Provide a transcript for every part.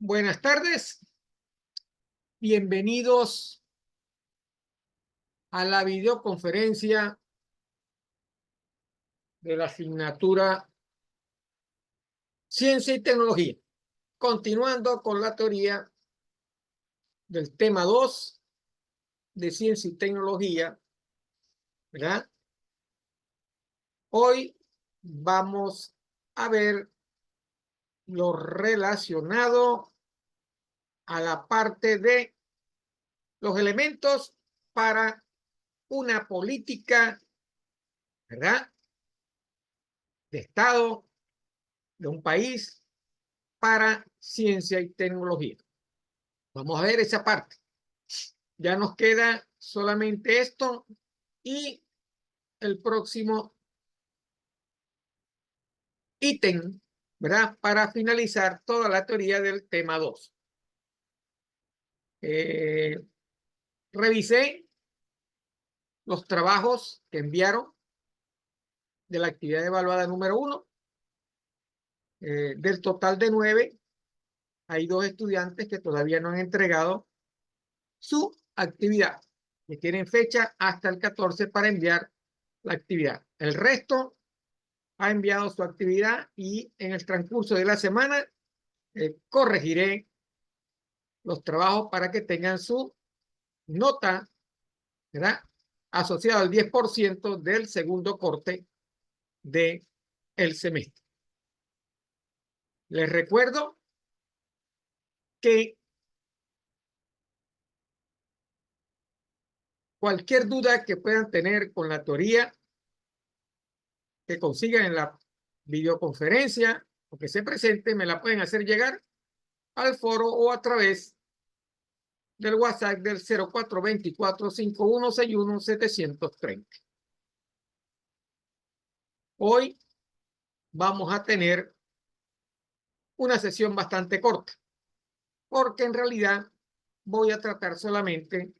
Buenas tardes, bienvenidos a la videoconferencia de la asignatura Ciencia y Tecnología, continuando con la teoría del tema 2 de Ciencia y Tecnología, ¿verdad? Hoy vamos a ver lo relacionado a la parte de los elementos para una política, ¿verdad?, de Estado, de un país, para ciencia y tecnología. Vamos a ver esa parte. Ya nos queda solamente esto y el próximo ítem, ¿verdad?, para finalizar toda la teoría del tema 2. Revisé los trabajos que enviaron de la actividad evaluada número 1. Del total de 9, hay 2 estudiantes que todavía no han entregado su actividad, que tienen fecha hasta el 14 para enviar la actividad. El resto ha enviado su actividad y en el transcurso de la semana corregiré los trabajos para que tengan su nota, ¿verdad?, asociada al 10% del segundo corte del semestre. Les recuerdo que cualquier duda que puedan tener con la teoría que consigan en la videoconferencia o que se presente, me la pueden hacer llegar al foro o a través del WhatsApp del 0424-5161-730. Hoy vamos a tener una sesión bastante corta, porque en realidad voy a tratar solamente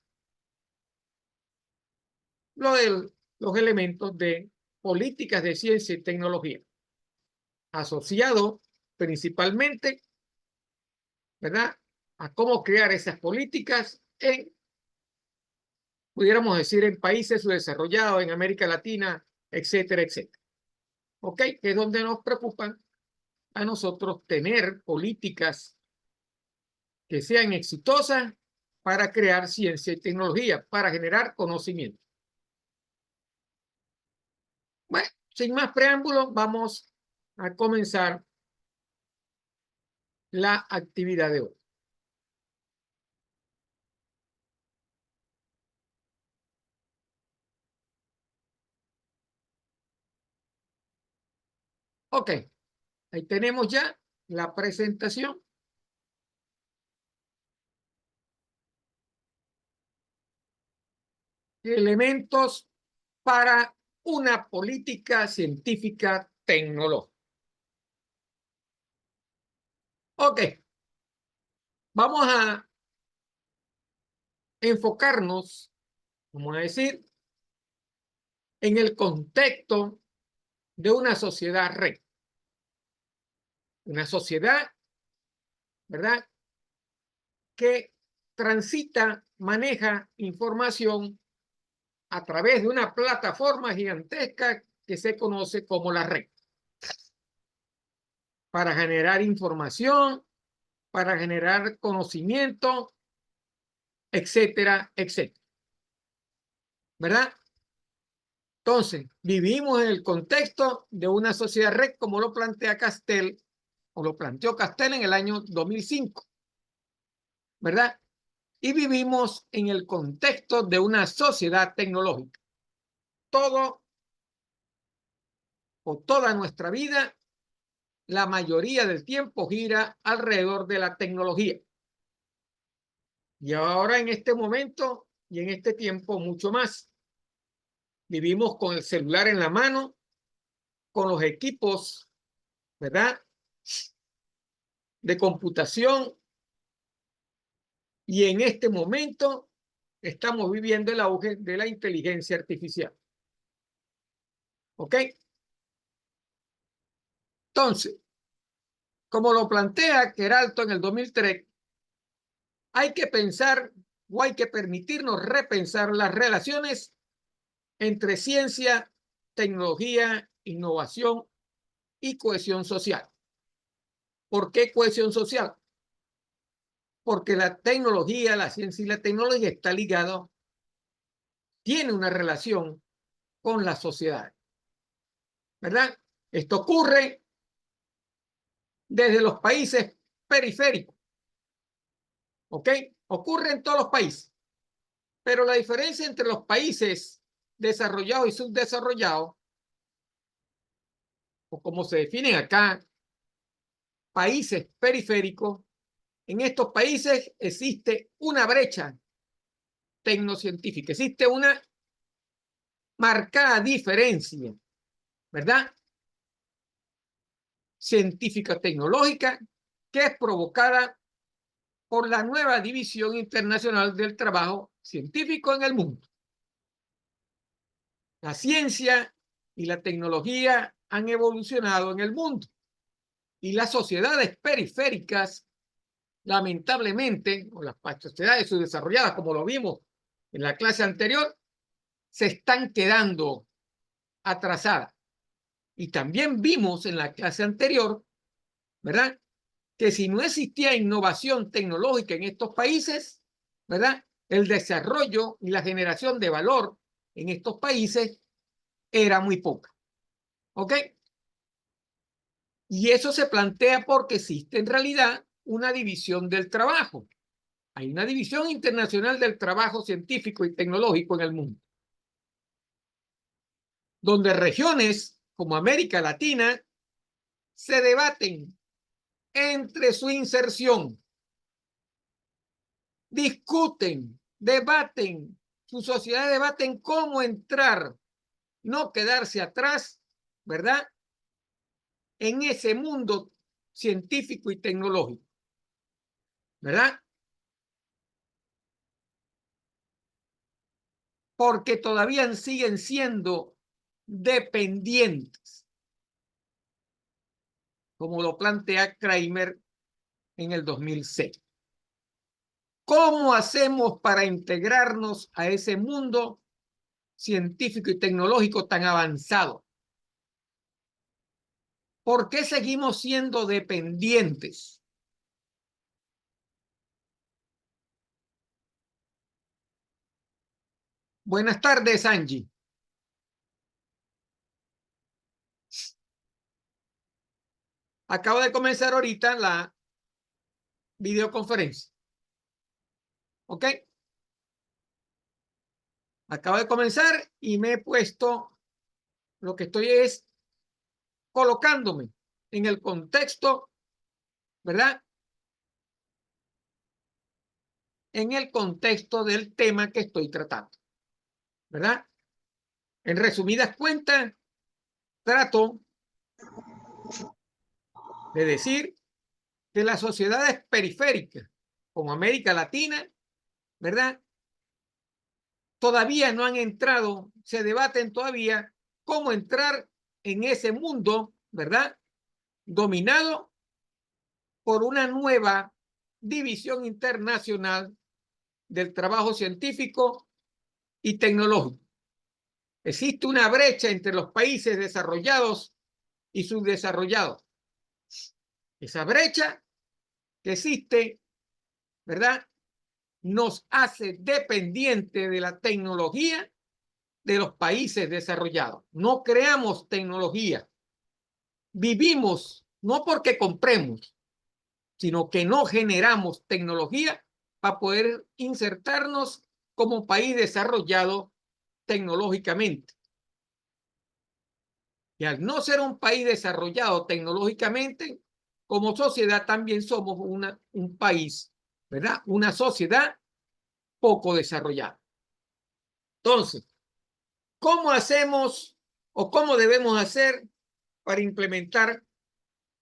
los elementos de políticas de ciencia y tecnología, asociado principalmente, ¿verdad?, a cómo crear esas políticas en, pudiéramos decir, en países subdesarrollados, en América Latina, etcétera, etcétera. ¿Ok? Que es donde nos preocupan a nosotros tener políticas que sean exitosas para crear ciencia y tecnología, para generar conocimiento. Bueno, sin más preámbulos, vamos a comenzar la actividad de hoy. Ok, ahí tenemos ya la presentación. Elementos para una política científica tecnológica. Ok, vamos a enfocarnos, vamos a decir, en el contexto de una sociedad red. Una sociedad, ¿verdad?, que transita, maneja información a través de una plataforma gigantesca que se conoce como la red, para generar información, para generar conocimiento, etcétera, etcétera. ¿Verdad? Entonces, vivimos en el contexto de una sociedad red, como lo plantea Castel, o lo planteó Castel en el año 2005. ¿Verdad? Y vivimos en el contexto de una sociedad tecnológica. Todo o toda nuestra vida, la mayoría del tiempo gira alrededor de la tecnología. Y ahora en este momento y en este tiempo mucho más. Vivimos con el celular en la mano, con los equipos, ¿verdad?, de computación, y en este momento estamos viviendo el auge de la inteligencia artificial. ¿Ok? Entonces, como lo plantea Queralto en el 2003, hay que pensar o hay que permitirnos repensar las relaciones entre ciencia, tecnología, innovación y cohesión social. ¿Por qué cohesión social? Porque la tecnología, la ciencia y la tecnología está ligado, tiene una relación con la sociedad, ¿verdad? Esto ocurre desde los países periféricos, ¿ok? Ocurre en todos los países, pero la diferencia entre los países desarrollados y subdesarrollados, o como se definen acá, países periféricos, en estos países existe una brecha tecnocientífica, existe una marcada diferencia, ¿verdad? Científica tecnológica que es provocada por la nueva división internacional del trabajo científico en el mundo. La ciencia y la tecnología han evolucionado en el mundo y las sociedades periféricas, lamentablemente, o las sociedades subdesarrolladas, como lo vimos en la clase anterior, se están quedando atrasadas. Y también vimos en la clase anterior, ¿verdad?, que si no existía innovación tecnológica en estos países, ¿verdad?, el desarrollo y la generación de valor en estos países era muy poca. ¿Ok? Y eso se plantea porque existe en realidad una división del trabajo. Hay una división internacional del trabajo científico y tecnológico en el mundo, donde regiones como América Latina se debaten entre su inserción, discuten, debaten, sus sociedades debaten cómo entrar, no quedarse atrás, ¿verdad?, en ese mundo científico y tecnológico, ¿verdad? Porque todavía siguen siendo dependientes, como lo plantea Kramer en el 2006. ¿Cómo hacemos para integrarnos a ese mundo científico y tecnológico tan avanzado? ¿Por qué seguimos siendo dependientes? Buenas tardes, Angie. Acabo de comenzar ahorita la videoconferencia. ¿Ok? Acabo de comenzar y me he puesto, lo que estoy es colocándome en el contexto, ¿verdad?, en el contexto del tema que estoy tratando, ¿verdad? En resumidas cuentas, trato de decir que las sociedades periféricas, como América Latina, ¿verdad?, todavía no han entrado, se debaten todavía cómo entrar en ese mundo, ¿verdad?, dominado por una nueva división internacional del trabajo científico y tecnológico. Existe una brecha entre los países desarrollados y subdesarrollados. Esa brecha que existe, ¿verdad?, nos hace dependientes de la tecnología de los países desarrollados. No creamos tecnología. Vivimos no porque compremos, sino que no generamos tecnología para poder insertarnos como país desarrollado tecnológicamente. Y al no ser un país desarrollado tecnológicamente, como sociedad también somos un país, ¿verdad?, una sociedad poco desarrollada. Entonces, ¿cómo hacemos o cómo debemos hacer para implementar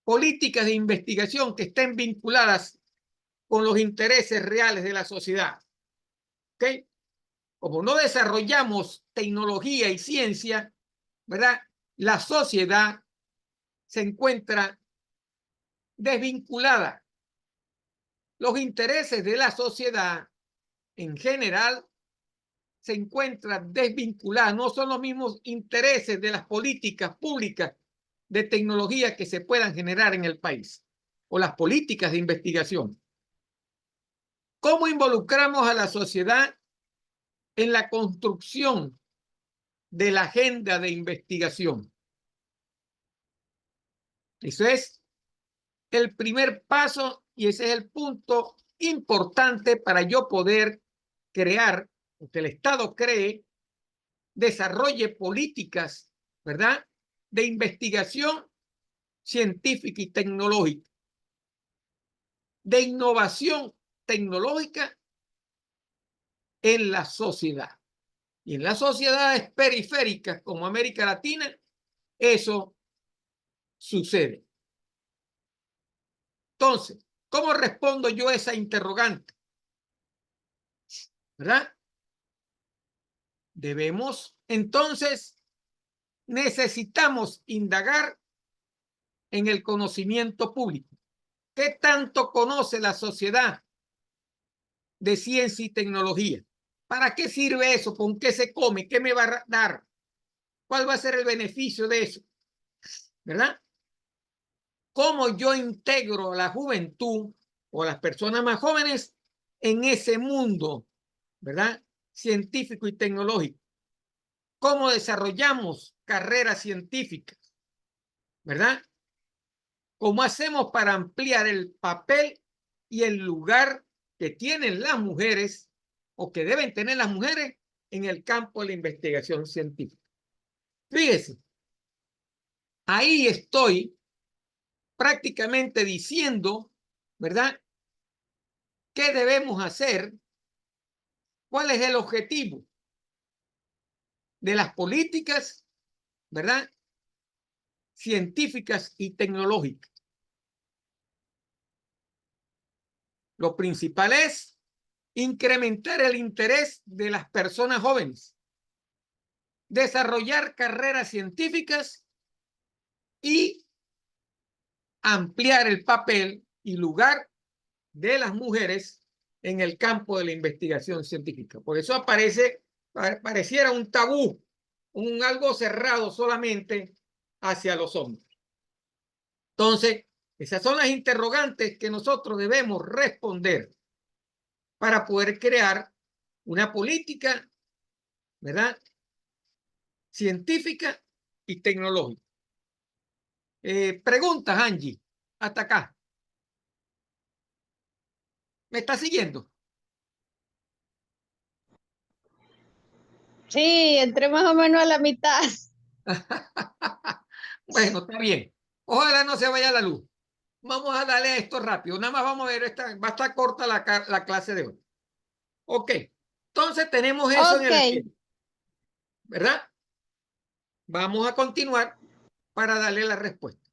políticas de investigación que estén vinculadas con los intereses reales de la sociedad? ¿Ok? Como no desarrollamos tecnología y ciencia, ¿verdad?, la sociedad se encuentra desvinculada. Los intereses de la sociedad en general se encuentran desvinculados, no son los mismos intereses de las políticas públicas de tecnología que se puedan generar en el país o las políticas de investigación. ¿Cómo involucramos a la sociedad en la construcción de la agenda de investigación? Eso es el primer paso y ese es el punto importante para yo poder crear, que el Estado cree, desarrolle políticas, ¿verdad?, de investigación científica y tecnológica, de innovación tecnológica en la sociedad. Y en las sociedades periféricas como América Latina, eso sucede. Entonces, ¿cómo respondo yo a esa interrogante? ¿Verdad? Debemos, entonces, necesitamos indagar en el conocimiento público. ¿Qué tanto conoce la sociedad de ciencia y tecnología? ¿Para qué sirve eso? ¿Con qué se come? ¿Qué me va a dar? ¿Cuál va a ser el beneficio de eso? ¿Verdad? ¿Cómo yo integro a la juventud o las personas más jóvenes en ese mundo, ¿verdad?, científico y tecnológico? ¿Cómo desarrollamos carreras científicas? ¿Verdad? ¿Cómo hacemos para ampliar el papel y el lugar que tienen las mujeres o que deben tener las mujeres en el campo de la investigación científica? Fíjese, ahí estoy prácticamente diciendo, ¿verdad?, qué debemos hacer, cuál es el objetivo de las políticas, ¿verdad?, científicas y tecnológicas. Lo principal es incrementar el interés de las personas jóvenes, desarrollar carreras científicas y ampliar el papel y lugar de las mujeres en el campo de la investigación científica. Por eso pareciera un tabú, algo cerrado solamente hacia los hombres. Entonces, esas son las interrogantes que nosotros debemos responder para poder crear una política, ¿verdad?, científica y tecnológica. Preguntas, Angie, hasta acá. ¿Me está siguiendo? Sí, entré más o menos a la mitad. Bueno, está bien. Ojalá no se vaya la luz. Vamos a darle a esto rápido. Nada más vamos a ver, va a estar corta la clase de hoy. Ok. Entonces tenemos eso en Ok, el esquema, ¿verdad? Vamos a continuar para darle la respuesta.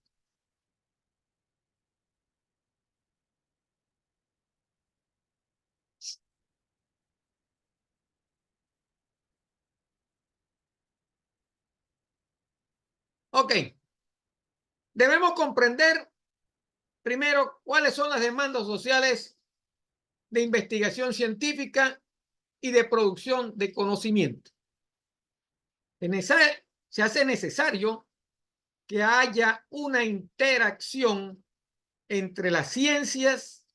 Ok. Debemos comprender primero cuáles son las demandas sociales de investigación científica y de producción de conocimiento. Se hace necesario que haya una interacción entre las ciencias,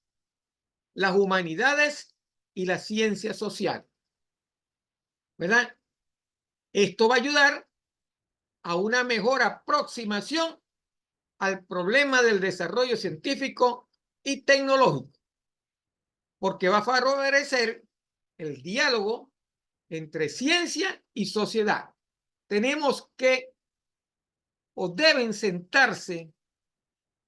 las humanidades y las ciencias sociales, ¿verdad? Esto va a ayudar a una mejor aproximación al problema del desarrollo científico y tecnológico, porque va a favorecer el diálogo entre ciencia y sociedad. Tenemos que o deben sentarse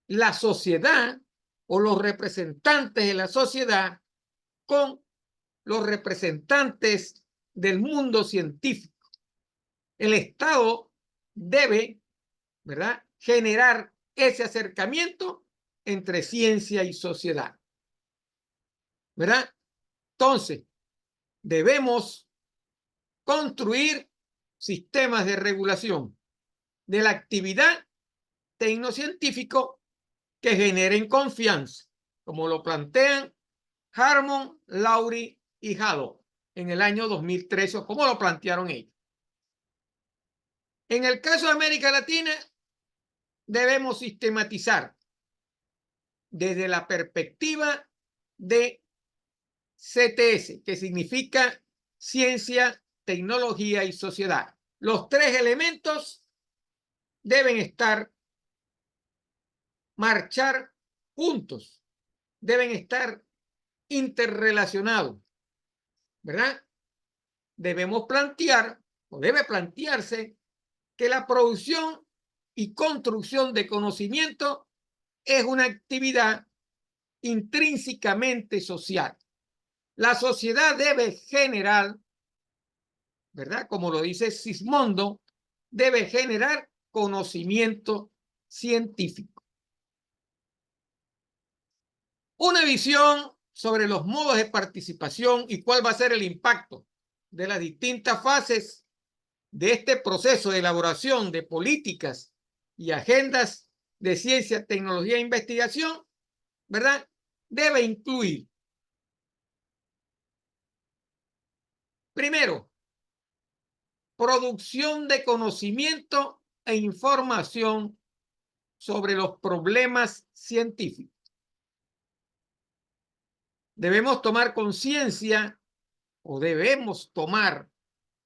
la sociedad o los representantes de la sociedad con los representantes del mundo científico. El Estado debe, ¿verdad?, generar ese acercamiento entre ciencia y sociedad, ¿verdad? Entonces, debemos construir sistemas de regulación de la actividad tecnocientífico que generen confianza, como lo plantean Harmon, Lowry y Haddock en el año 2013, o como lo plantearon ellos. En el caso de América Latina, debemos sistematizar desde la perspectiva de CTS, que significa ciencia, tecnología y sociedad. Los tres elementos deben marchar juntos, deben estar interrelacionados, ¿verdad? Debemos plantear, o debe plantearse, que la producción y construcción de conocimiento es una actividad intrínsecamente social. La sociedad debe generar, ¿verdad? Como lo dice Sismondo, debe generar conocimiento científico. Una visión sobre los modos de participación y cuál va a ser el impacto de las distintas fases de este proceso de elaboración de políticas y agendas de ciencia, tecnología e investigación, ¿verdad? Debe incluir, primero, producción de conocimiento e información sobre los problemas científicos. Debemos tomar conciencia, o debemos tomar,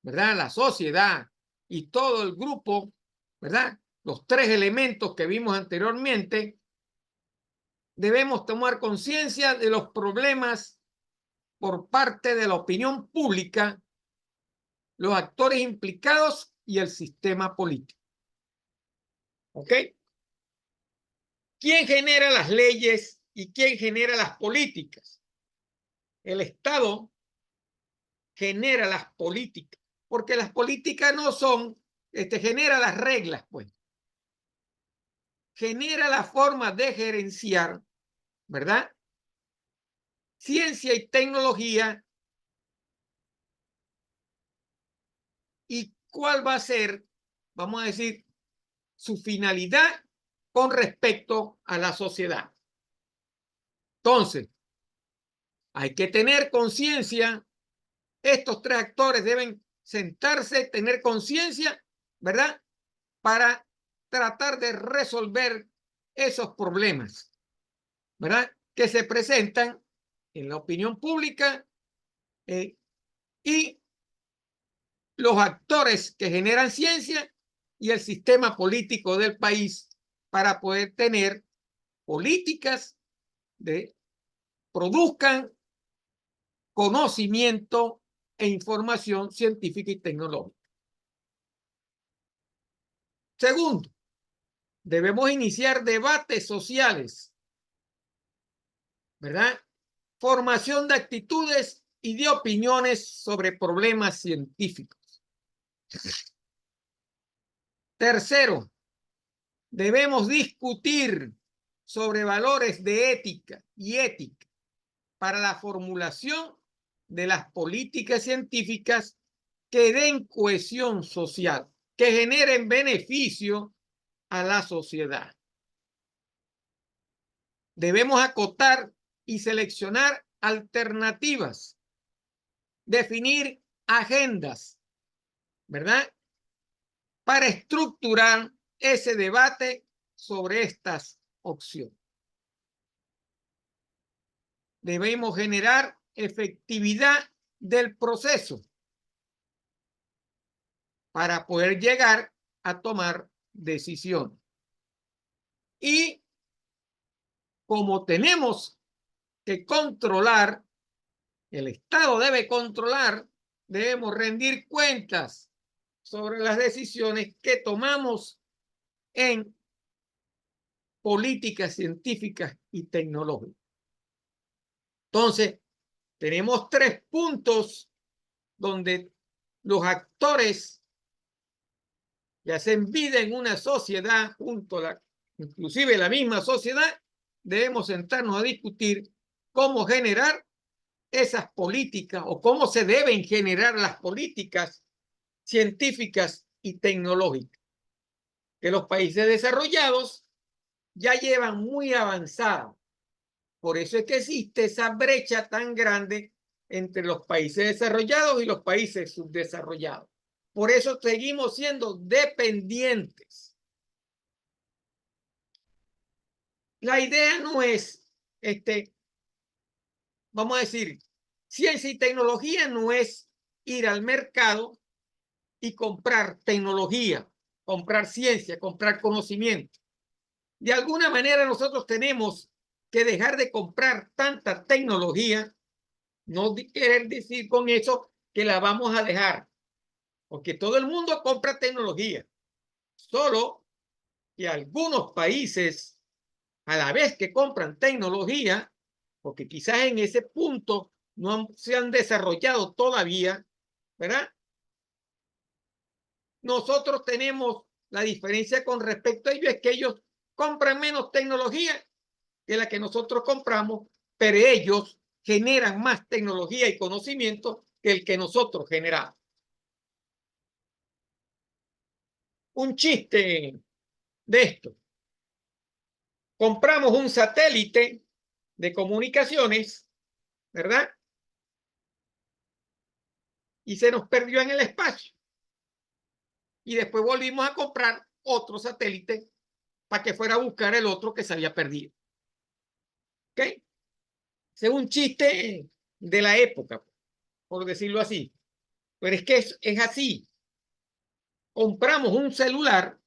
¿verdad? La sociedad y todo el grupo, ¿verdad? Los tres elementos que vimos anteriormente, debemos tomar conciencia de los problemas por parte de la opinión pública, los actores implicados y el sistema político. ¿Ok? ¿Quién genera las leyes y quién genera las políticas? El Estado genera las políticas, porque las políticas no son, genera las reglas, pues. Genera la forma de gerenciar, ¿verdad? Ciencia y tecnología. ¿Y cuál va a ser, vamos a decir, su finalidad con respecto a la sociedad? Entonces, hay que tener conciencia. Estos tres actores deben sentarse, tener conciencia, ¿verdad? Para tratar de resolver esos problemas, ¿verdad? Que se presentan en la opinión pública y los actores que generan ciencia y el sistema político del país para poder tener políticas que produzcan conocimiento e información científica y tecnológica. Segundo, debemos iniciar debates sociales, ¿verdad? Formación de actitudes y de opiniones sobre problemas científicos. Tercero, debemos discutir sobre valores de ética y ética para la formulación de las políticas científicas que den cohesión social, que generen beneficio a la sociedad. Debemos acotar y seleccionar alternativas, definir agendas, ¿verdad? Para estructurar ese debate sobre estas opciones. Debemos generar efectividad del proceso para poder llegar a tomar decisiones. Y como tenemos que controlar, el Estado debe controlar, debemos rendir cuentas sobre las decisiones que tomamos en políticas científicas y tecnológicas. Entonces, tenemos tres puntos donde los actores que hacen vida en una sociedad, inclusive la misma sociedad, debemos sentarnos a discutir cómo generar esas políticas o cómo se deben generar las políticas científicas y tecnológicas que los países desarrollados ya llevan muy avanzada. Por eso es que existe esa brecha tan grande entre los países desarrollados y los países subdesarrollados. Por eso seguimos siendo dependientes. La idea no es, vamos a decir, ciencia y tecnología no es ir al mercado y comprar tecnología, comprar ciencia, comprar conocimiento. De alguna manera nosotros tenemos que dejar de comprar tanta tecnología, no querer decir con eso que la vamos a dejar, porque todo el mundo compra tecnología, solo que algunos países, a la vez que compran tecnología, porque quizás en ese punto no se han desarrollado todavía, ¿verdad? Nosotros tenemos la diferencia con respecto a ellos, es que ellos compran menos tecnología que la que nosotros compramos, pero ellos generan más tecnología y conocimiento que el que nosotros generamos. Un chiste de esto. Compramos un satélite de comunicaciones, ¿verdad? Y se nos perdió en el espacio. Y después volvimos a comprar otro satélite para que fuera a buscar el otro que se había perdido. ¿Ok? Ese es un chiste de la época, por decirlo así. Pero es que es así. Compramos un celular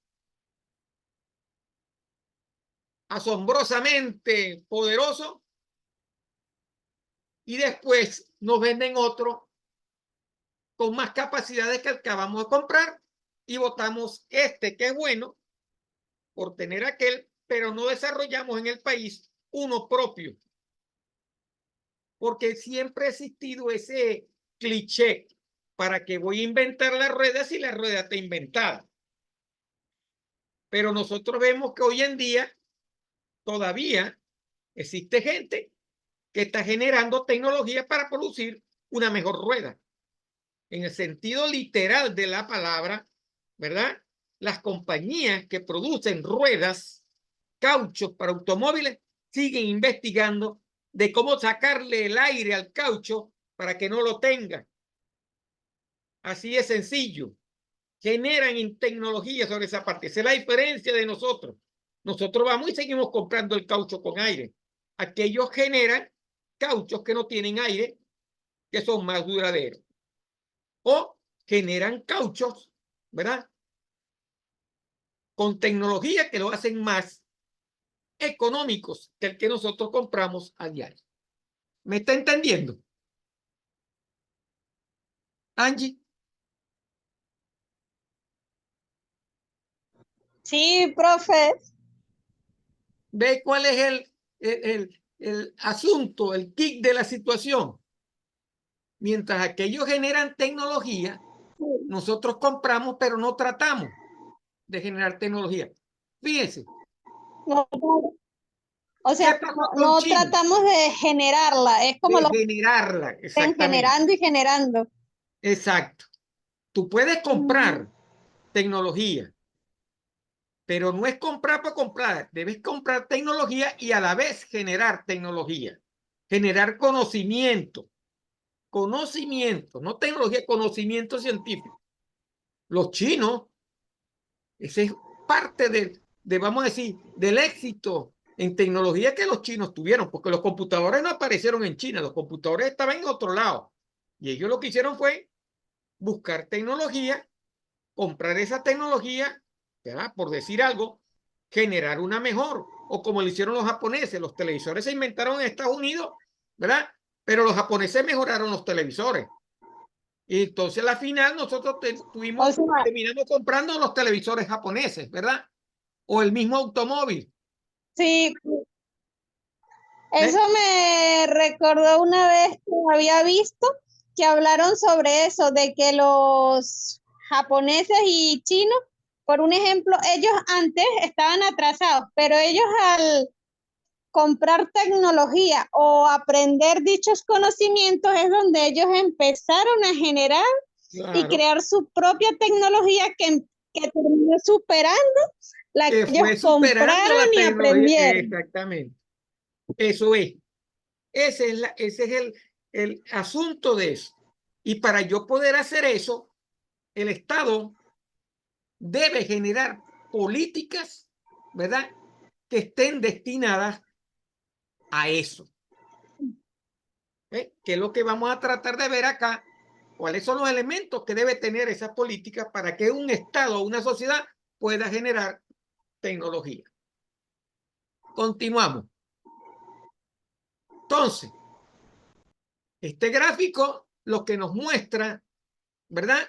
asombrosamente poderoso y después nos venden otro con más capacidades que acabamos de comprar y votamos este que es bueno por tener aquel, pero no desarrollamos en el país uno propio. Porque siempre ha existido ese cliché para que voy a inventar la rueda si la rueda está inventada. Pero nosotros vemos que hoy en día todavía existe gente que está generando tecnología para producir una mejor rueda. En el sentido literal de la palabra, ¿verdad? Las compañías que producen ruedas, cauchos para automóviles, siguen investigando de cómo sacarle el aire al caucho para que no lo tenga. Así es sencillo. Generan en tecnología sobre esa parte. Esa es la diferencia de nosotros. Nosotros vamos y seguimos comprando el caucho con aire. Aquellos generan cauchos que no tienen aire, que son más duraderos. O generan cauchos, ¿verdad? Con tecnología que lo hacen más económicos que el que nosotros compramos a diario. ¿Me está entendiendo? Angie. Sí, profe. ¿Ve cuál es el asunto, el kick de la situación? Mientras aquellos generan tecnología, nosotros compramos, pero no tratamos de generar tecnología. Fíjense. No, o ¿Qué sea, pasó con no China? tratamos de generarla, es como De lo generarla, estén exactamente. generando y generando. Exacto. Tú puedes comprar tecnología, pero no es comprar para comprar. Debes comprar tecnología y a la vez generar tecnología. Generar conocimiento. Conocimiento, no tecnología, conocimiento científico. Los chinos, ese es parte vamos a decir, del éxito en tecnología que los chinos tuvieron, porque los computadores no aparecieron en China, los computadores estaban en otro lado. Y ellos lo que hicieron fue buscar tecnología, comprar esa tecnología, ¿verdad? Por decir algo, generar una mejor. O como lo hicieron los japoneses, los televisores se inventaron en Estados Unidos, ¿verdad? Pero los japoneses mejoraron los televisores. Y entonces, al final, nosotros O sea, terminamos comprando los televisores japoneses, ¿verdad? O el mismo automóvil. sí, ¿Ves? eso me recordó una vez que había visto que hablaron sobre eso, de que los japoneses y chinos, por un ejemplo, ellos antes estaban atrasados, pero ellos al comprar tecnología o aprender dichos conocimientos es donde ellos empezaron a generar y Claro, crear su propia tecnología que que terminó superando la que que ellos fue superando la compraron y tecnología. aprendieron. Exactamente. Eso es. Ese es el asunto de eso. Y para yo poder hacer eso, el Estado debe generar políticas, ¿verdad?, que estén destinadas a eso. ¿Qué es lo que vamos a tratar de ver acá? ¿Cuáles son los elementos que debe tener esa política para que un Estado o una sociedad pueda generar tecnología? Continuamos. Entonces, este gráfico lo que nos muestra, ¿verdad?,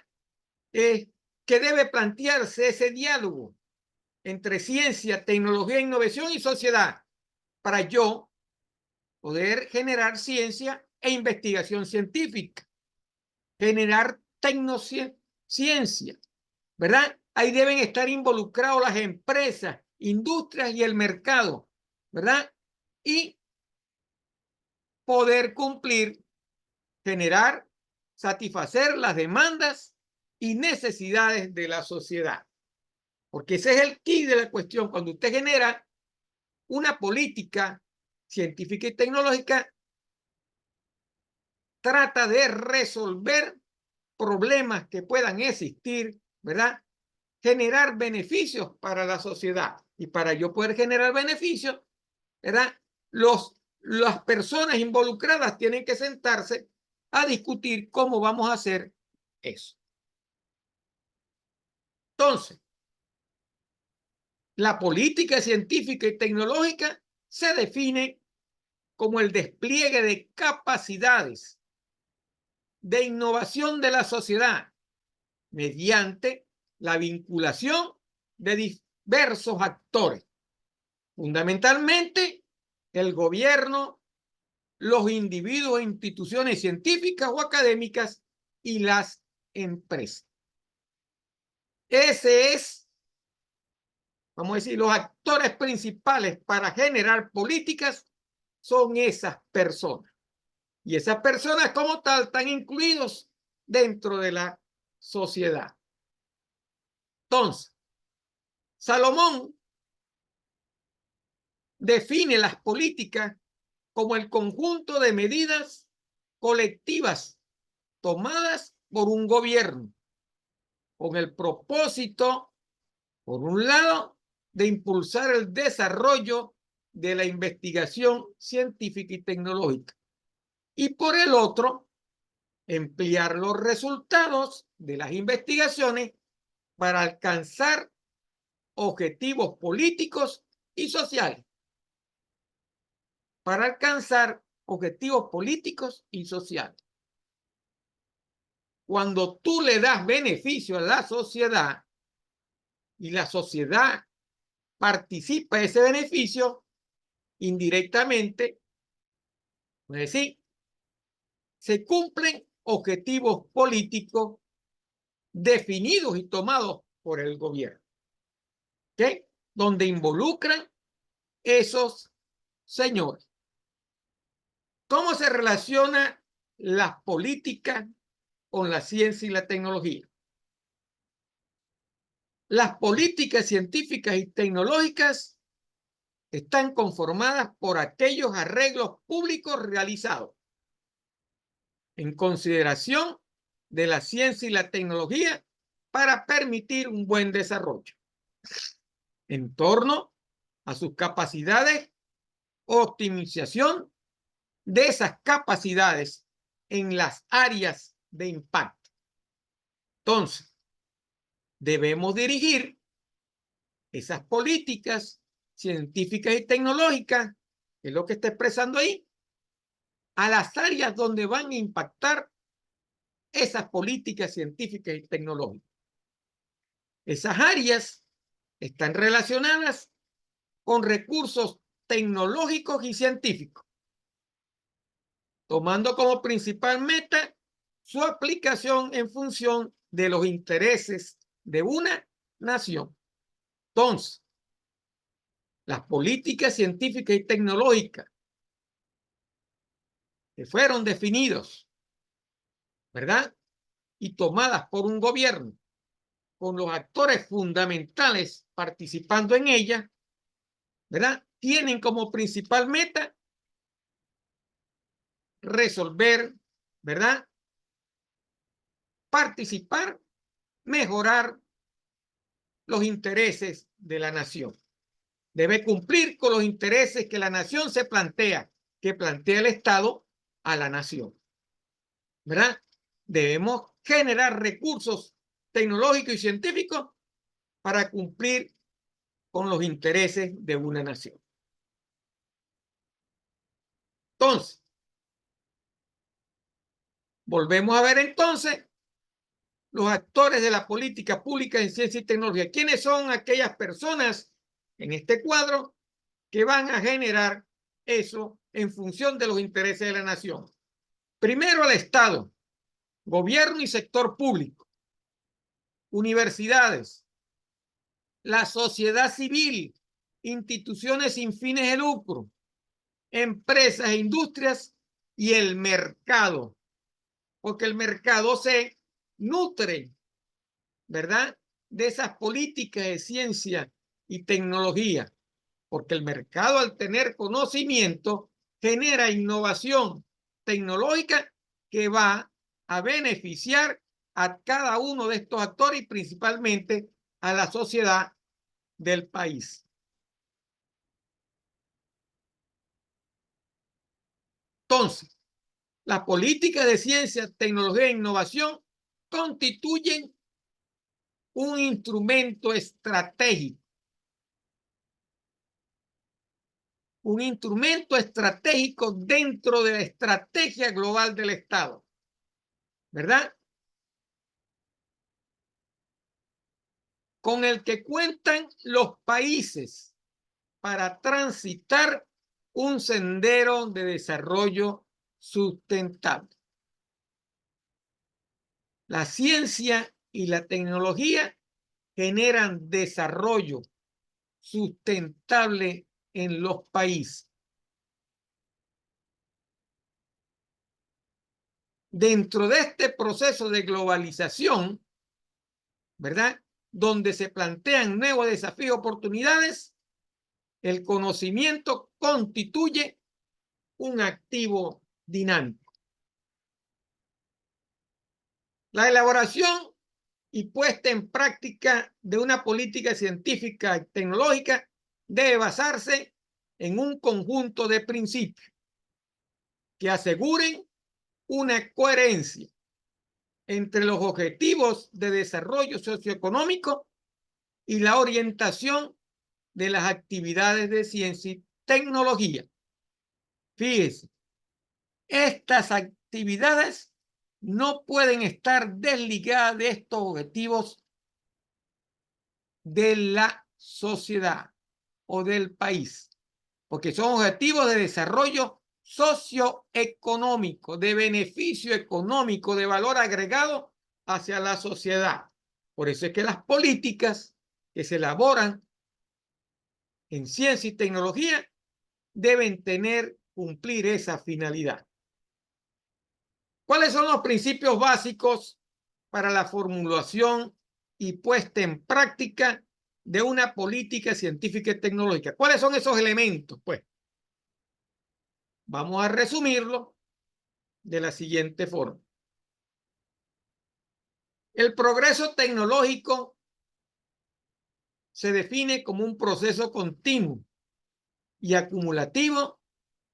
es que debe plantearse ese diálogo entre ciencia, tecnología, innovación y sociedad para yo poder generar ciencia e investigación científica, generar tecnociencia, ¿verdad? Ahí deben estar involucrados las empresas, industrias y el mercado, ¿verdad? Y poder cumplir, generar, satisfacer las demandas y necesidades de la sociedad. Porque ese es el key de la cuestión. Cuando usted genera una política científica y tecnológica, trata de resolver problemas que puedan existir, ¿verdad? Generar beneficios para la sociedad. Y para yo poder generar beneficios, ¿verdad?, las personas involucradas tienen que sentarse a discutir cómo vamos a hacer eso. Entonces, la política científica y tecnológica se define como el despliegue de capacidades de innovación de la sociedad mediante la vinculación de diversos actores, fundamentalmente el gobierno, los individuos e instituciones científicas o académicas y las empresas. Ese es, vamos a decir, los actores principales para generar políticas son esas personas. Y esas personas como tal están incluidos dentro de la sociedad. Entonces, Salomón define las políticas como el conjunto de medidas colectivas tomadas por un gobierno con el propósito, por un lado, de impulsar el desarrollo de la investigación científica y tecnológica y por el otro, emplear los resultados de las investigaciones para alcanzar objetivos políticos y sociales. Para alcanzar objetivos políticos y sociales. Cuando tú le das beneficio a la sociedad y la sociedad participa de ese beneficio indirectamente, es decir, se cumplen objetivos políticos definidos y tomados por el gobierno, ¿ok?, donde involucran esos señores. ¿Cómo se relaciona las políticas con la ciencia y la tecnología? Las políticas científicas y tecnológicas están conformadas por aquellos arreglos públicos realizados en consideración de la ciencia y la tecnología para permitir un buen desarrollo en torno a sus capacidades, optimización de esas capacidades en las áreas de impacto. Entonces, debemos dirigir esas políticas científicas y tecnológicas, que es lo que está expresando ahí, a las áreas donde van a impactar esas políticas científicas y tecnológicas. Esas áreas están relacionadas con recursos tecnológicos y científicos, tomando como principal meta su aplicación en función de los intereses de una nación. Entonces, las políticas científicas y tecnológicas que fueron definidos, ¿verdad?, y tomadas por un gobierno con los actores fundamentales participando en ella, ¿verdad? Tienen como principal meta resolver, ¿verdad? Participar, mejorar los intereses de la nación. Debe cumplir con los intereses que la nación se plantea, que plantea el Estado a la nación, ¿verdad? Debemos generar recursos tecnológicos y científicos para cumplir con los intereses de una nación. Entonces, volvemos a ver entonces los actores de la política pública en ciencia y tecnología. ¿Quiénes son aquellas personas en este cuadro que van a generar eso en función de los intereses de la nación? Primero, el Estado, gobierno y sector público, universidades, la sociedad civil, instituciones sin fines de lucro, empresas e industrias y el mercado, porque el mercado se nutre, ¿verdad?, de esas políticas de ciencia y tecnología, porque el mercado, al tener conocimiento, genera innovación tecnológica que va a beneficiar a cada uno de estos actores y principalmente a la sociedad del país. Entonces, las políticas de ciencia, tecnología e innovación constituyen un instrumento estratégico. Un instrumento estratégico dentro de la estrategia global del Estado, ¿verdad? Con el que cuentan los países para transitar un sendero de desarrollo sustentable. La ciencia y la tecnología generan desarrollo sustentable en los países. Dentro de este proceso de globalización, ¿verdad?, donde se plantean nuevos desafíos y oportunidades, el conocimiento constituye un activo dinámico. La elaboración y puesta en práctica de una política científica y tecnológica debe basarse en un conjunto de principios que aseguren una coherencia entre los objetivos de desarrollo socioeconómico y la orientación de las actividades de ciencia y tecnología. Fíjese, estas actividades no pueden estar desligadas de estos objetivos de la sociedad o del país, porque son objetivos de desarrollo socioeconómico, de beneficio económico, de valor agregado hacia la sociedad. Por eso es que las políticas que se elaboran en ciencia y tecnología deben cumplir esa finalidad. ¿Cuáles son los principios básicos para la formulación y puesta en práctica de una política científica y tecnológica? ¿Cuáles son esos elementos? Pues vamos a resumirlo de la siguiente forma. El progreso tecnológico se define como un proceso continuo y acumulativo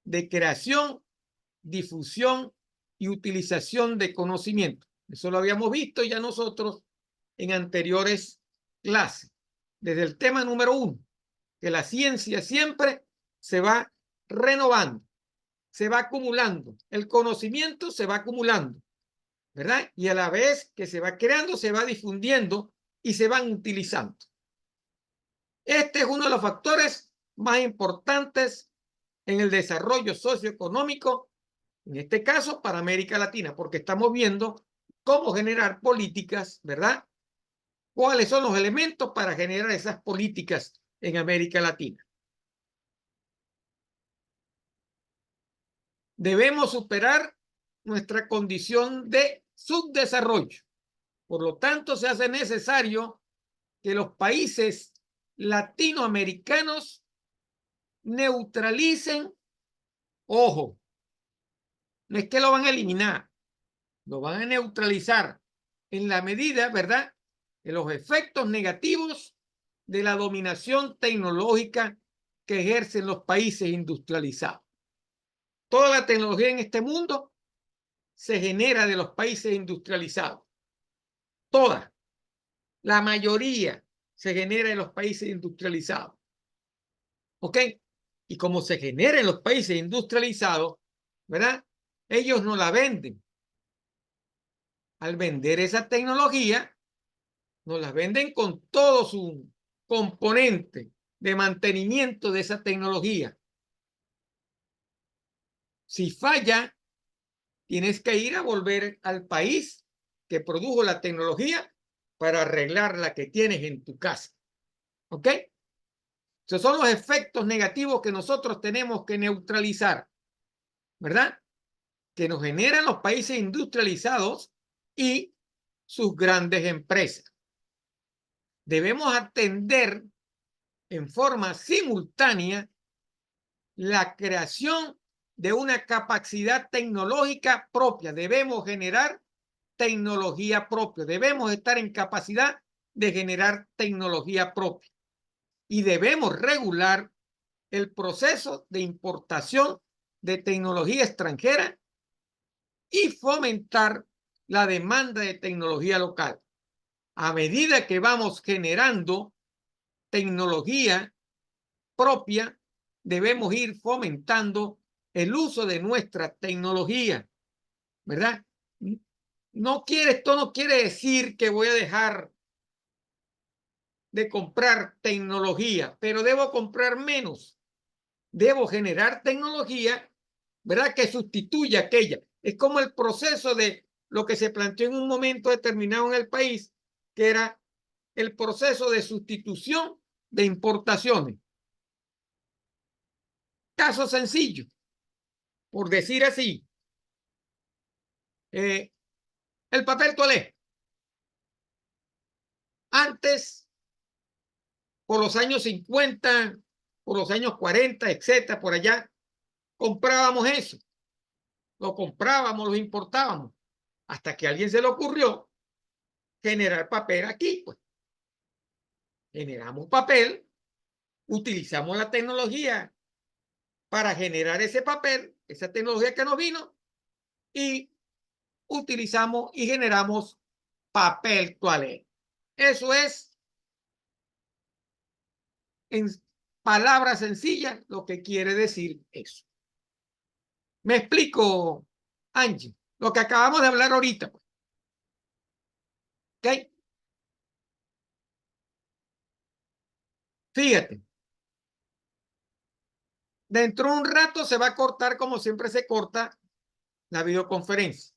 de creación, difusión y utilización de conocimiento. Eso lo habíamos visto ya nosotros en anteriores clases. Desde el tema número 1, que la ciencia siempre se va renovando, se va acumulando, el conocimiento se va acumulando, ¿verdad? Y a la vez que se va creando, se va difundiendo y se van utilizando. Este es uno de los factores más importantes en el desarrollo socioeconómico, en este caso para América Latina, porque estamos viendo cómo generar políticas, ¿verdad? ¿Cuáles son los elementos para generar esas políticas en América Latina? Debemos superar nuestra condición de subdesarrollo Por lo tanto, se hace necesario que los países latinoamericanos neutralicen, ojo, no es que lo van a eliminar, lo van a neutralizar en la medida, ¿verdad?, de los efectos negativos de la dominación tecnológica que ejercen los países industrializados. Toda la tecnología en este mundo se genera de los países industrializados. Toda, la mayoría se genera en los países industrializados. ¿Ok? Y como se genera en los países industrializados, ¿verdad? Ellos no la venden. Al vender esa tecnología, nos la venden con todo su componente de mantenimiento de esa tecnología. Si falla, tienes que ir a volver al país que produjo la tecnología para arreglar la que tienes en tu casa. ¿Ok? Esos son los efectos negativos que nosotros tenemos que neutralizar, ¿verdad? Que nos generan los países industrializados y sus grandes empresas. Debemos atender en forma simultánea la creación de una capacidad tecnológica propia. Debemos generar tecnología propia. Debemos estar en capacidad de generar tecnología propia. Y debemos regular el proceso de importación de tecnología extranjera y fomentar la demanda de tecnología local. A medida que vamos generando tecnología propia, debemos ir fomentando el uso de nuestra tecnología, ¿verdad? Esto no quiere decir que voy a dejar de comprar tecnología, pero debo comprar menos. Debo generar tecnología, ¿verdad?, que sustituya aquella. Es como el proceso de lo que se planteó en un momento determinado en el país, que era el proceso de sustitución de importaciones. Caso sencillo, por decir así, el papel toalé. Antes, por los años 50, por los años 40, etcétera, por allá, comprábamos eso. Lo comprábamos, lo importábamos, hasta que a alguien se le ocurrió generar papel aquí, pues. Generamos papel, utilizamos la tecnología para generar ese papel, esa tecnología que nos vino, y utilizamos y generamos papel toalé. Eso es, en palabras sencillas, lo que quiere decir eso. Me explico, Angie, lo que acabamos de hablar ahorita, pues. ¿Ok? Fíjate, dentro de un rato se va a cortar, como siempre se corta, la videoconferencia.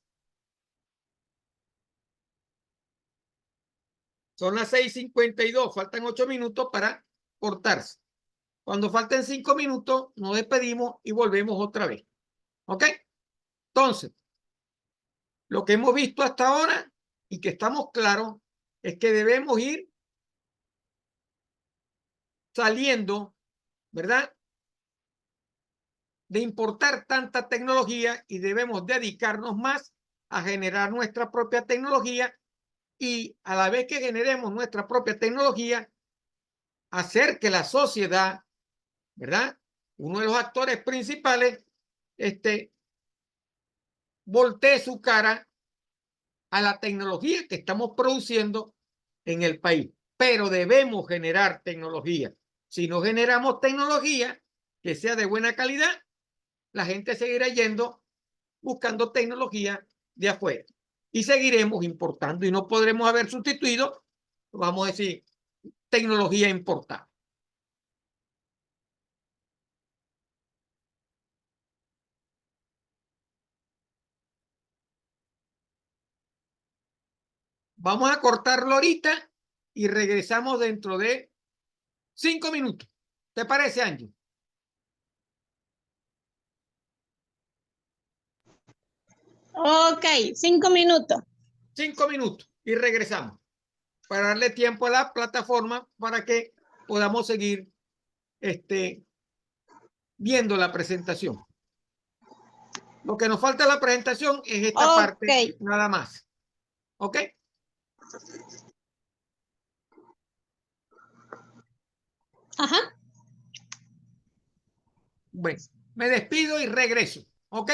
Son las 6:52, faltan 8 minutos para cortarse. Cuando falten 5 minutos, nos despedimos y volvemos otra vez. ¿Ok? Entonces, lo que hemos visto hasta ahora y que estamos claros es que debemos ir saliendo, ¿verdad?, de importar tanta tecnología y debemos dedicarnos más a generar nuestra propia tecnología y a la vez que generemos nuestra propia tecnología, hacer que la sociedad, ¿verdad?, uno de los actores principales, voltee su cara a la tecnología que estamos produciendo en el país. Pero debemos generar tecnología. Si no generamos tecnología que sea de buena calidad, la gente seguirá yendo buscando tecnología de afuera y seguiremos importando y no podremos haber sustituido, vamos a decir, tecnología importada. Vamos a cortarlo ahorita y regresamos dentro de 5 minutos. ¿Te parece, Angie? Ok, 5 minutos. 5 minutos. y regresamos para darle tiempo a la plataforma para que podamos seguir viendo la presentación. Lo que nos falta de la presentación es esta parte nada más. ¿Ok? Ajá. Bueno, me despido y regreso. ¿Ok?